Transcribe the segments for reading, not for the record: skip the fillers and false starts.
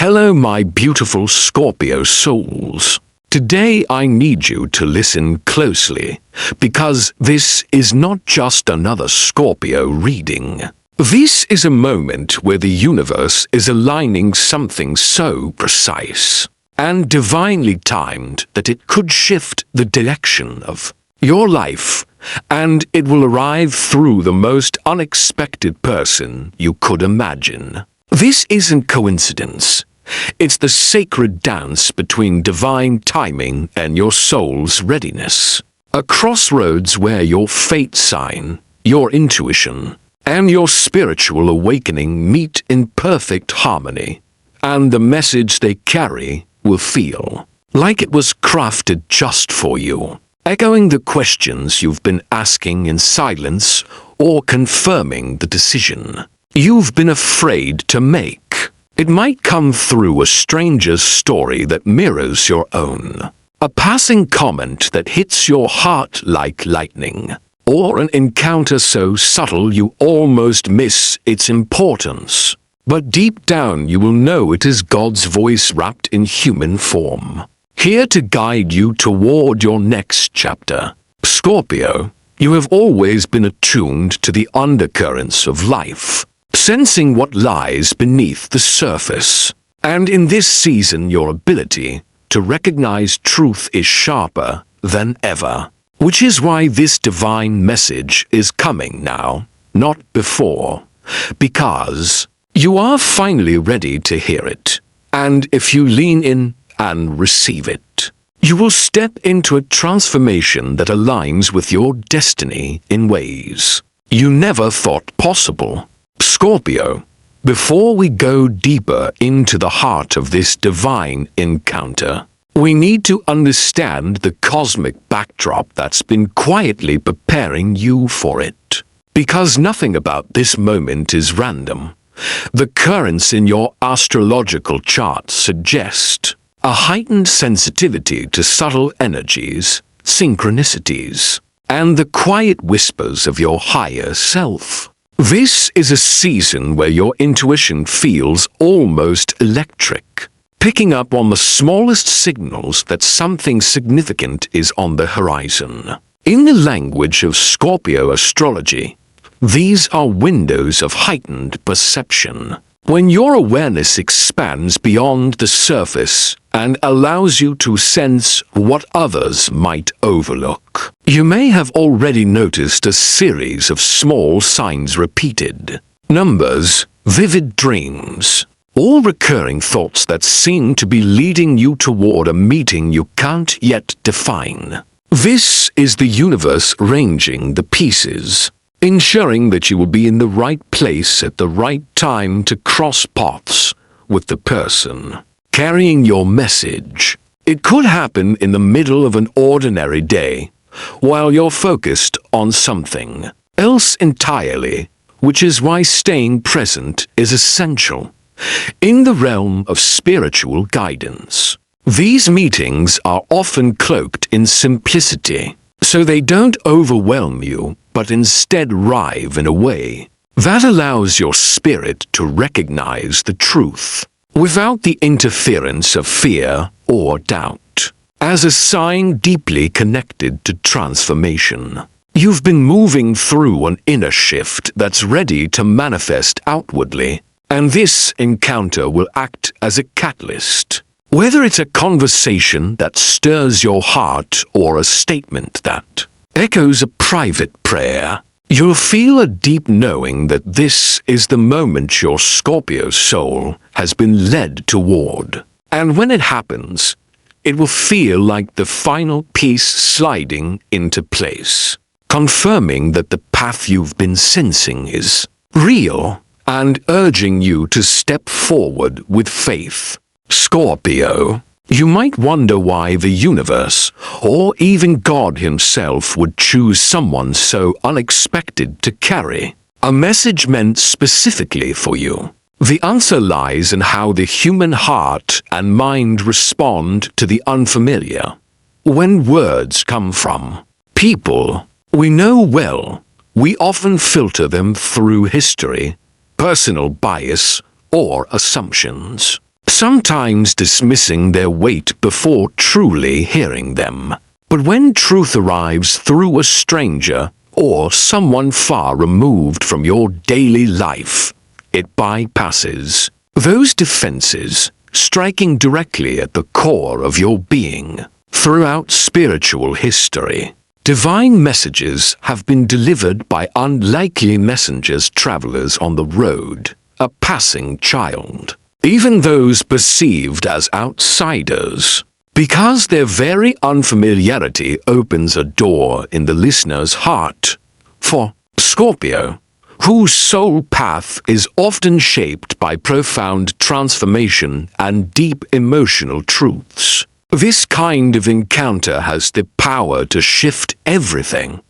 Hello, my beautiful Scorpio souls. Today I need you to listen closely, because this is not just another Scorpio reading. This is a moment where the universe is aligning something so precise and divinely timed that it could shift the direction of your life, and it will arrive through the most unexpected person you could imagine. This isn't coincidence. It's the sacred dance between divine timing and your soul's readiness. A crossroads where your fate sign, your intuition, and your spiritual awakening meet in perfect harmony, and the message they carry will feel like it was crafted just for you, echoing the questions you've been asking in silence or confirming the decision you've been afraid to make. It might come through a stranger's story that mirrors your own, a passing comment that hits your heart like lightning, or an encounter so subtle you almost miss its importance. But deep down you will know it is God's voice wrapped in human form, here to guide you toward your next chapter. Scorpio, you have always been attuned to the undercurrents of life, sensing what lies beneath the surface. And in this season your ability to recognize truth is sharper than ever, which is why this divine message is coming now, not before, because you are finally ready to hear it. And if you lean in and receive it, you will step into a transformation that aligns with your destiny in ways you never thought possible. Scorpio, before we go deeper into the heart of this divine encounter, we need to understand the cosmic backdrop that's been quietly preparing you for it. Because nothing about this moment is random. The currents in your astrological chart suggest a heightened sensitivity to subtle energies, synchronicities, and the quiet whispers of your higher self. This is a season where your intuition feels almost electric, picking up on the smallest signals that something significant is on the horizon. In the language of Scorpio astrology, these are windows of heightened perception, when your awareness expands beyond the surface and allows you to sense what others might overlook. You may have already noticed a series of small signs repeated, numbers, vivid dreams, or recurring thoughts that seem to be leading you toward a meeting you can't yet define. This is the universe arranging the pieces, ensuring that you will be in the right place at the right time to cross paths with the person carrying your message. It could happen in the middle of an ordinary day, while you're focused on something else entirely, which is why staying present is essential. In the realm of spiritual guidance, these meetings are often cloaked in simplicity, so they don't overwhelm you, but instead arrive in a way that allows your spirit to recognize the truth without the interference of fear or doubt. As a sign deeply connected to transformation, you've been moving through an inner shift that's ready to manifest outwardly, and this encounter will act as a catalyst. Whether it's a conversation that stirs your heart or a statement that echoes a private prayer, you'll feel a deep knowing that this is the moment your Scorpio soul has been led toward. And when it happens, it will feel like the final piece sliding into place, confirming that the path you've been sensing is real and urging you to step forward with faith. Scorpio, you might wonder why the universe, or even God himself, would choose someone so unexpected to carry a message meant specifically for you. The answer lies in how the human heart and mind respond to the unfamiliar. When words come from people we know well, we often filter them through history, personal bias, or assumptions. sometimes dismissing their weight before truly hearing them. But when truth arrives through a stranger or someone far removed from your daily life, it bypasses those defenses, striking directly at the core of your being. Throughout spiritual history, divine messages have been delivered by unlikely messengers, travelers on the road, a passing child, even those perceived as outsiders, because their very unfamiliarity opens a door in the listener's heart. For Scorpio, whose soul path is often shaped by profound transformation and deep emotional truths, this kind of encounter has the power to shift everything.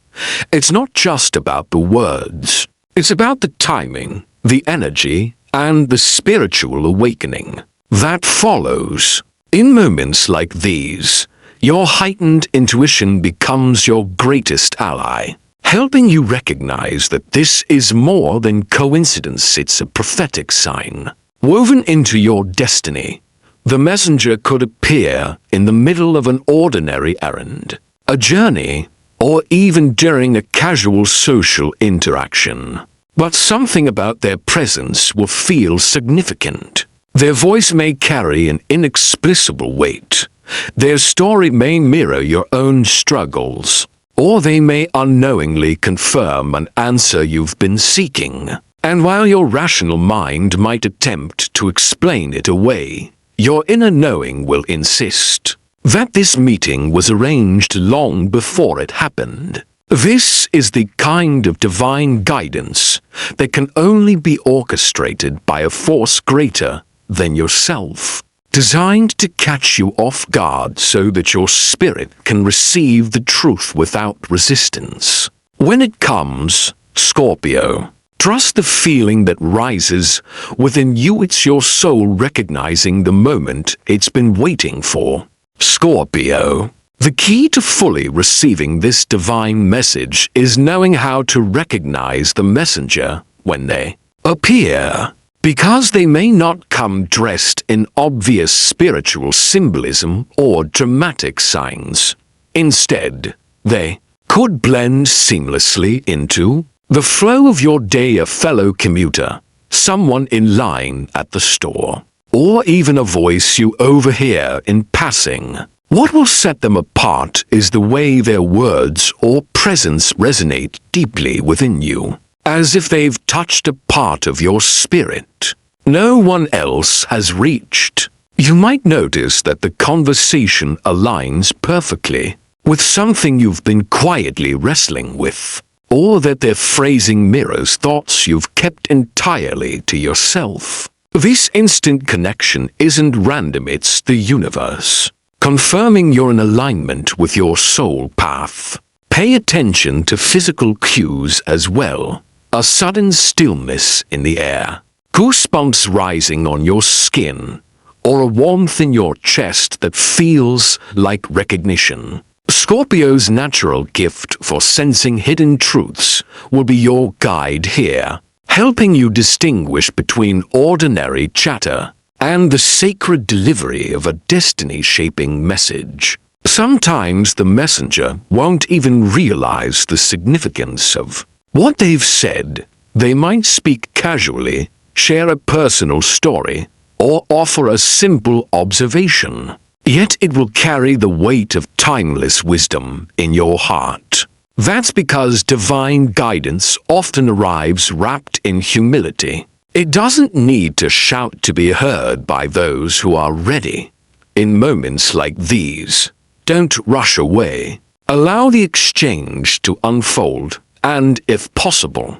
It's not just about the words. It's about the timing, the energy, and the spiritual awakening that follows. In moments like these, your heightened intuition becomes your greatest ally, helping you recognize that this is more than coincidence. It's a prophetic sign woven into your destiny. The messenger could appear in the middle of an ordinary errand, a journey, or even during a casual social interaction. But something about their presence will feel significant. Their voice may carry an inexplicable weight. Their story may mirror your own struggles, or they may unknowingly confirm an answer you've been seeking. And while your rational mind might attempt to explain it away, your inner knowing will insist that this meeting was arranged long before it happened. This is the kind of divine guidance that can only be orchestrated by a force greater than yourself, designed to catch you off guard so that your spirit can receive the truth without resistance. When it comes, Scorpio, trust the feeling that rises within you. It's your soul recognizing the moment it's been waiting for. Scorpio, the key to fully receiving this divine message is knowing how to recognize the messenger when they appear, because they may not come dressed in obvious spiritual symbolism or dramatic signs. Instead, they could blend seamlessly into the flow of your day, a fellow commuter, someone in line at the store, or even a voice you overhear in passing. What will set them apart is the way their words or presence resonate deeply within you, as if they've touched a part of your spirit no one else has reached. You might notice that the conversation aligns perfectly with something you've been quietly wrestling with, or that their phrasing mirrors thoughts you've kept entirely to yourself. This instant connection isn't random, it's the universe confirming you're in alignment with your soul path. Pay attention to physical cues as well. A sudden stillness in the air, goosebumps rising on your skin, or a warmth in your chest that feels like recognition. Scorpio's natural gift for sensing hidden truths will be your guide here, helping you distinguish between ordinary chatter and the sacred delivery of a destiny-shaping message. Sometimes the messenger won't even realize the significance of what they've said. They might speak casually, share a personal story, or offer a simple observation. Yet it will carry the weight of timeless wisdom in your heart. That's because divine guidance often arrives wrapped in humility. It doesn't need to shout to be heard by those who are ready. In moments like these, don't rush away. Allow the exchange to unfold, and, if possible,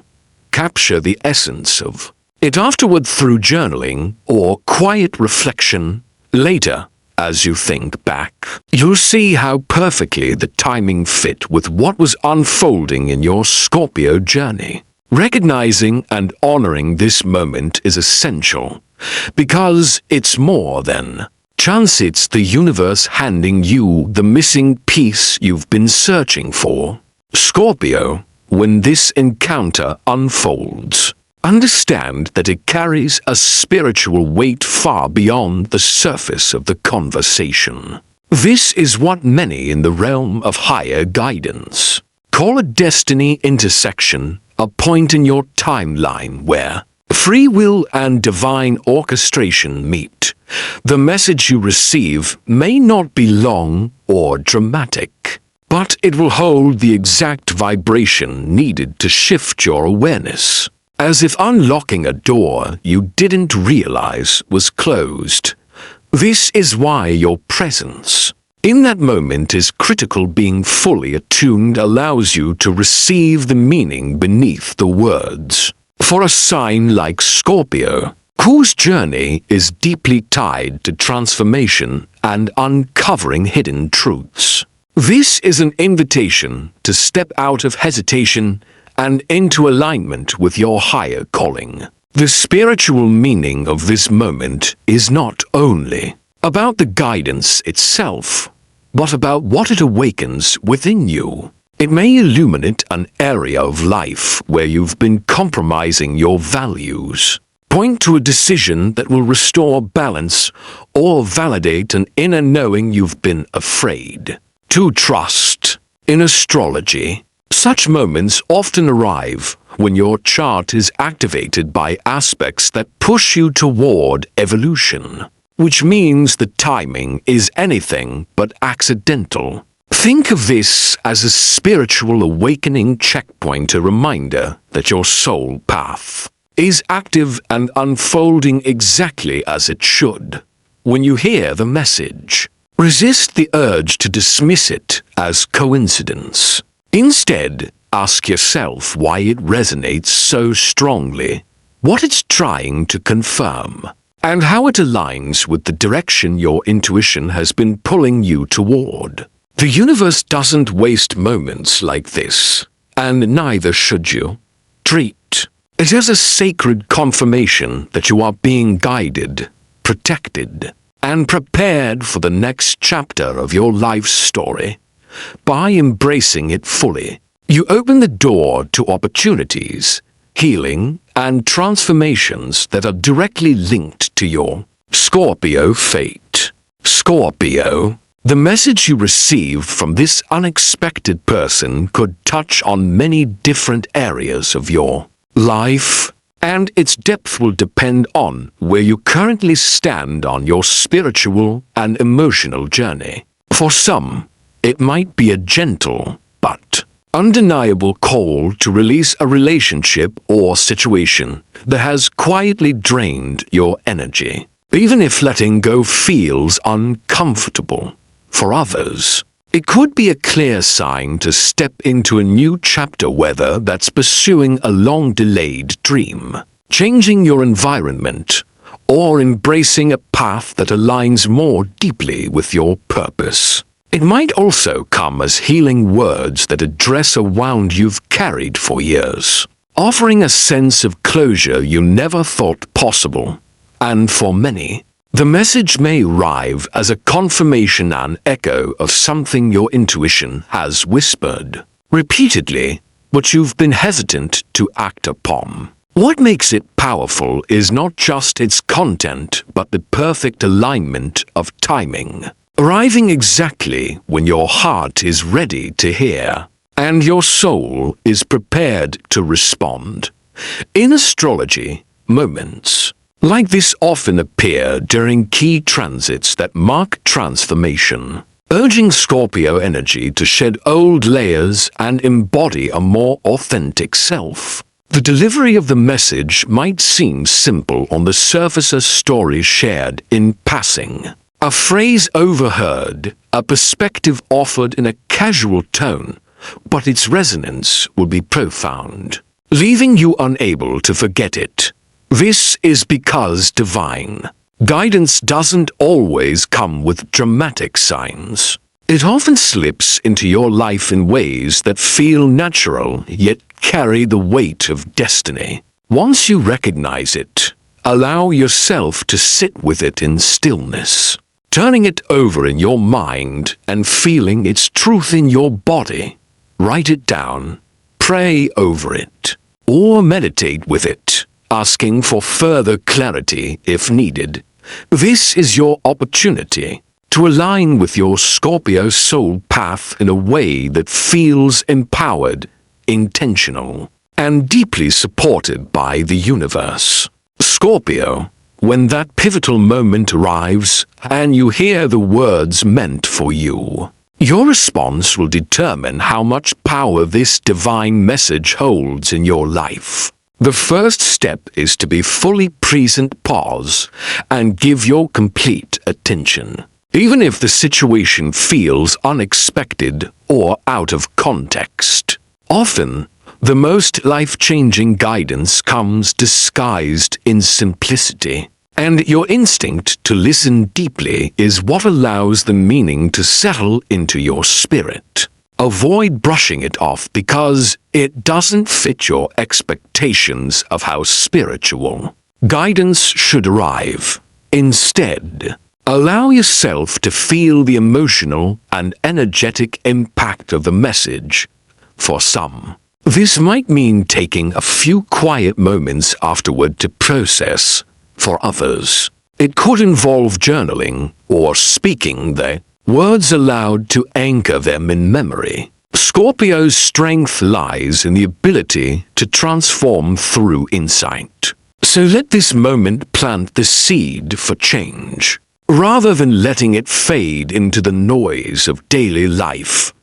capture the essence of it afterward through journaling or quiet reflection. Later, as you think back, you'll see how perfectly the timing fit with what was unfolding in your Scorpio journey. Recognizing and honoring this moment is essential, because it's more than chance. It's the universe handing you the missing piece you've been searching for. Scorpio, when this encounter unfolds, Understand that it carries a spiritual weight far beyond the surface of the conversation. This is what many in the realm of higher guidance call a destiny intersection, a point in your timeline where free will and divine orchestration meet. The message you receive may not be long or dramatic, but it will hold the exact vibration needed to shift your awareness, as if unlocking a door you didn't realize was closed. This is why your presence in that moment is critical. Being fully attuned allows you to receive the meaning beneath the words. For a sign like Scorpio, whose journey is deeply tied to transformation and uncovering hidden truths, this is an invitation to step out of hesitation and into alignment with your higher calling. The spiritual meaning of this moment is not only about the guidance itself, but about what it awakens within you. It may illuminate an area of life where you've been compromising your values, point to a decision that will restore balance, or validate an inner knowing you've been afraid to trust. In astrology, such moments often arrive when your chart is activated by aspects that push you toward evolution, which means the timing is anything but accidental. Think of this as a spiritual awakening checkpoint, a reminder that your soul path is active and unfolding exactly as it should. When you hear the message, resist the urge to dismiss it as coincidence. Instead, ask yourself why it resonates so strongly, what it's trying to confirm, and how it aligns with the direction your intuition has been pulling you toward. The universe doesn't waste moments like this, and neither should you. Treat it as a sacred confirmation that you are being guided, protected, and prepared for the next chapter of your life's story. By embracing it fully, you open the door to opportunities, healing, and transformations that are directly linked to your Scorpio fate. Scorpio, the message you received from this unexpected person could touch on many different areas of your life, and its depth will depend on where you currently stand on your spiritual and emotional journey. For some, it might be a gentle but undeniable call to release a relationship or situation that has quietly drained your energy, even if letting go feels uncomfortable. For others, it could be a clear sign to step into a new chapter, whether that's pursuing a long-delayed dream, changing your environment, or embracing a path that aligns more deeply with your purpose. It might also come as healing words that address a wound you've carried for years, offering a sense of closure you never thought possible. And for many, the message may arrive as a confirmation and echo of something your intuition has whispered repeatedly, but you've been hesitant to act upon. What makes it powerful is not just its content, but the perfect alignment of timing, arriving exactly when your heart is ready to hear and your soul is prepared to respond. In astrology, moments like this often appear during key transits that mark transformation, urging Scorpio energy to shed old layers and embody a more authentic self. The delivery of the message might seem simple on the surface, a story shared in passing, a phrase overheard, a perspective offered in a casual tone, but its resonance will be profound, leaving you unable to forget it. This is because divine guidance doesn't always come with dramatic signs. It often slips into your life in ways that feel natural yet carry the weight of destiny. Once you recognize it, allow yourself to sit with it in stillness, turning it over in your mind and feeling its truth in your body. Write it down, pray over it, or meditate with it. asking for further clarity if needed. This is your opportunity to align with your Scorpio soul path in a way that feels empowered, intentional, and deeply supported by the universe. Scorpio, when that pivotal moment arrives and you hear the words meant for you, your response will determine how much power this divine message holds in your life. The first step is to be fully present, pause, and give your complete attention. Even if the situation feels unexpected or out of context. Often, the most life-changing guidance comes disguised in simplicity, and your instinct to listen deeply is what allows the meaning to settle into your spirit. Avoid brushing it off because it doesn't fit your expectations of how spiritual guidance should arrive. Instead, allow yourself to feel the emotional and energetic impact of the message. For some, this might mean taking a few quiet moments afterward to process. For others, it could involve journaling or speaking the words aloud to anchor them in memory. Scorpio's strength lies in the ability to transform through insight. So let this moment plant the seed for change, rather than letting it fade into the noise of daily life.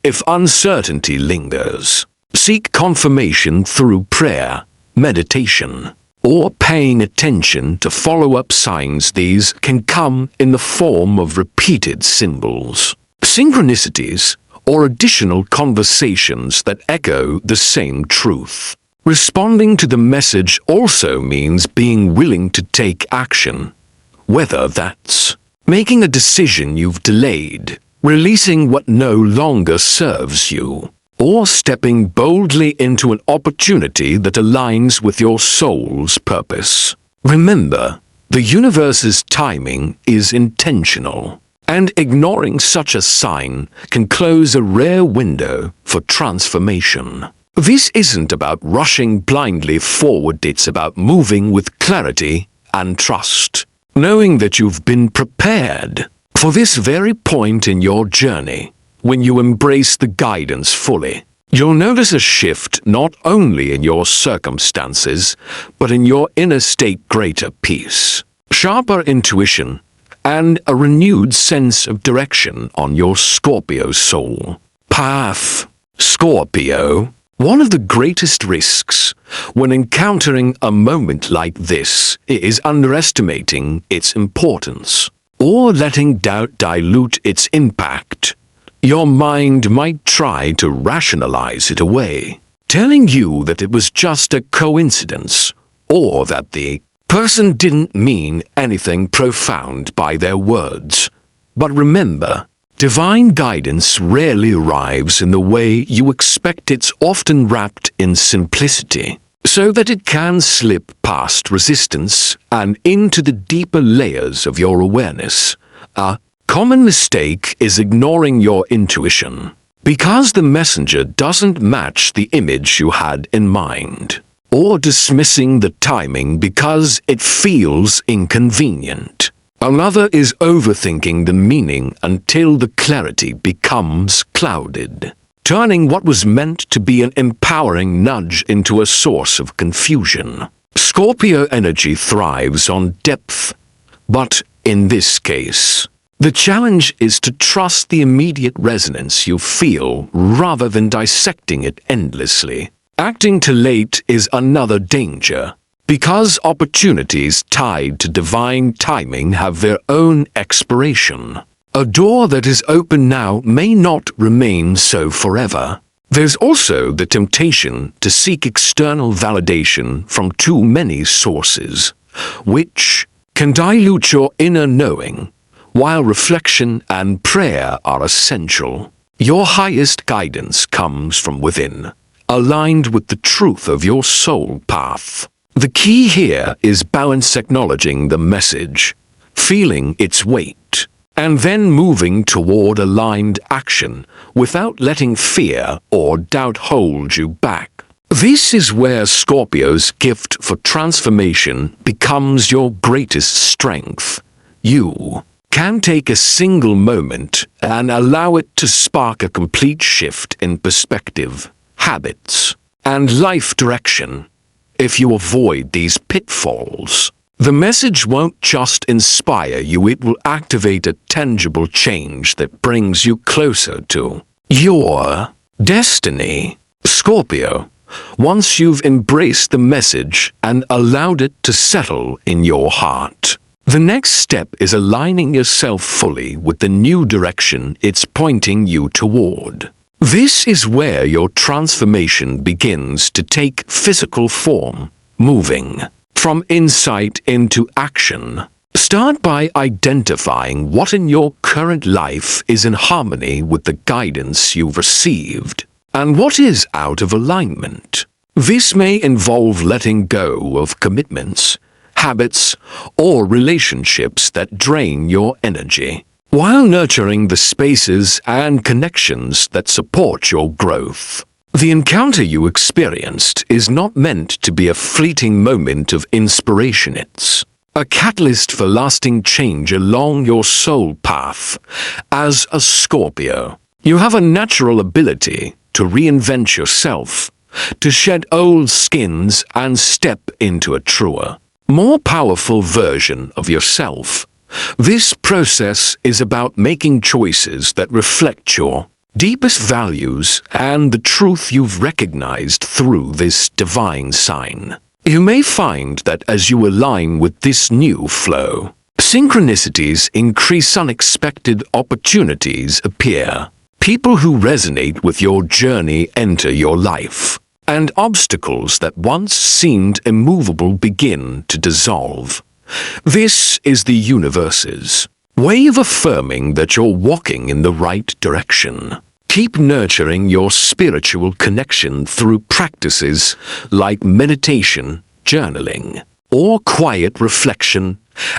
If uncertainty lingers, seek confirmation through prayer, meditation, or paying attention to follow-up signs. These can come in the form of repeated symbols, synchronicities, or additional conversations that echo the same truth. Responding to the message also means being willing to take action, whether that's making a decision you've delayed, releasing what no longer serves you, or stepping boldly into an opportunity that aligns with your soul's purpose. Remember, the universe's timing is intentional, and ignoring such a sign can close a rare window for transformation. This isn't about rushing blindly forward, it's about moving with clarity and trust, knowing that you've been prepared for this very point in your journey. When you embrace the guidance fully, you'll notice a shift not only in your circumstances, but in your inner state: greater peace, sharper intuition, and a renewed sense of direction on your Scorpio soul path. Scorpio, one of the greatest risks when encountering a moment like this is underestimating its importance, or letting doubt dilute its impact. Your mind might try to rationalize it away, telling you that it was just a coincidence, or that the person didn't mean anything profound by their words. But remember, divine guidance rarely arrives in the way you expect. It's often wrapped in simplicity, so that it can slip past resistance and into the deeper layers of your awareness. A common mistake is ignoring your intuition because the messenger doesn't match the image you had in mind, or dismissing the timing because it feels inconvenient. Another is overthinking the meaning until the clarity becomes clouded, turning what was meant to be an empowering nudge into a source of confusion. Scorpio energy thrives on depth, but in this case, the challenge is to trust the immediate resonance you feel rather than dissecting it endlessly. Acting too late is another danger, because opportunities tied to divine timing have their own expiration. A door that is open now may not remain so forever. There's also the temptation to seek external validation from too many sources, which can dilute your inner knowing. While reflection and prayer are essential, your highest guidance comes from within, aligned with the truth of your soul path. The key here is balance, acknowledging the message, feeling its weight, and then moving toward aligned action without letting fear or doubt hold you back. This is where Scorpio's gift for transformation becomes your greatest strength. You can take a single moment and allow it to spark a complete shift in perspective, habits, and life direction. If you avoid these pitfalls, the message won't just inspire you, it will activate a tangible change that brings you closer to your destiny. Scorpio, once you've embraced the message and allowed it to settle in your heart, the next step is aligning yourself fully with the new direction it's pointing you toward. This is where your transformation begins to take physical form, moving from insight into action. Start by identifying what in your current life is in harmony with the guidance you've received, and what is out of alignment. This may involve letting go of commitments, habits, or relationships that drain your energy, while nurturing the spaces and connections that support your growth. The encounter you experienced is not meant to be a fleeting moment of inspiration. It's a catalyst for lasting change along your soul path. As a Scorpio, you have a natural ability to reinvent yourself, to shed old skins and step into a truer, more powerful version of yourself. This process is about making choices that reflect your deepest values and the truth you've recognized through this divine sign. You may find that as you align with this new flow, synchronicities increase, unexpected opportunities appear. People who resonate with your journey enter your life, and obstacles that once seemed immovable begin to dissolve. This is the universe's way of affirming that you're walking in the right direction. Keep nurturing your spiritual connection through practices like meditation, journaling, or quiet reflection,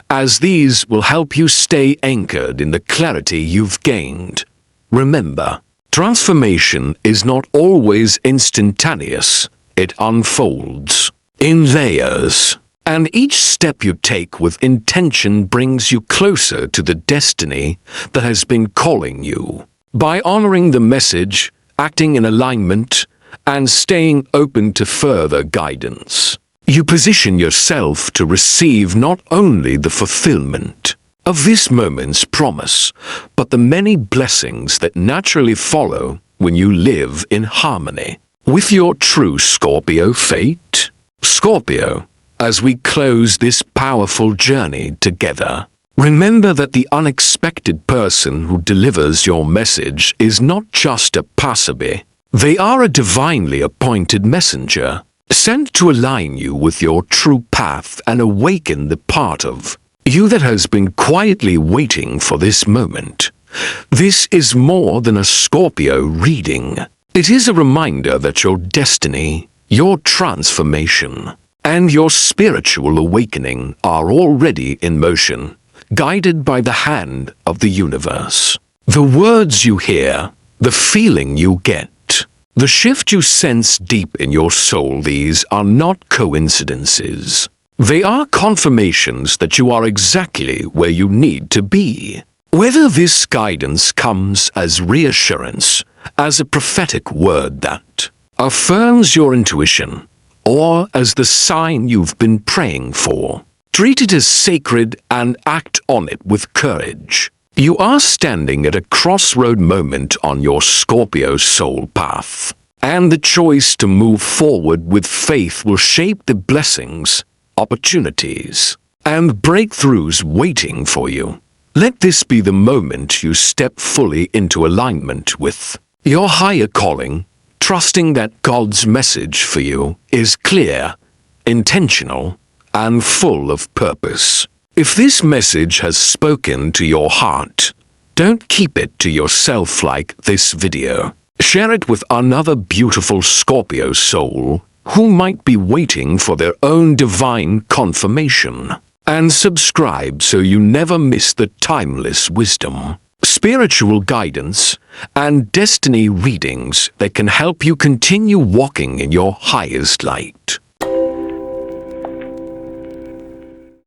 as these will help you stay anchored in the clarity you've gained. Remember, transformation is not always instantaneous. It unfolds in layers, and each step you take with intention brings you closer to the destiny that has been calling you. By honoring the message, acting in alignment, and staying open to further guidance, you position yourself to receive not only the fulfillment of this moment's promise, but the many blessings that naturally follow when you live in harmony with your true Scorpio fate. Scorpio, as we close this powerful journey together, remember that the unexpected person who delivers your message is not just a passerby. They are a divinely appointed messenger, sent to align you with your true path and awaken the part of you that has been quietly waiting for this moment. This is more than a Scorpio reading. It is a reminder that your destiny, your transformation, and your spiritual awakening are already in motion, guided by the hand of the universe. The words you hear, the feeling you get, the shift you sense deep in your soul, these are not coincidences. They are confirmations that you are exactly where you need to be. Whether this guidance comes as reassurance, as a prophetic word that affirms your intuition, or as the sign you've been praying for, treat it as sacred and act on it with courage. You are standing at a crossroad moment on your Scorpio soul path, and the choice to move forward with faith will shape the blessings, opportunities, and breakthroughs waiting for you. Let this be the moment you step fully into alignment with your higher calling, trusting that God's message for you is clear, intentional, and full of purpose. If this message has spoken to your heart, don't keep it to yourself like this video. Share it with another beautiful Scorpio soul who might be waiting for their own divine confirmation. And subscribe so you never miss the timeless wisdom, spiritual guidance, and destiny readings that can help you continue walking in your highest light.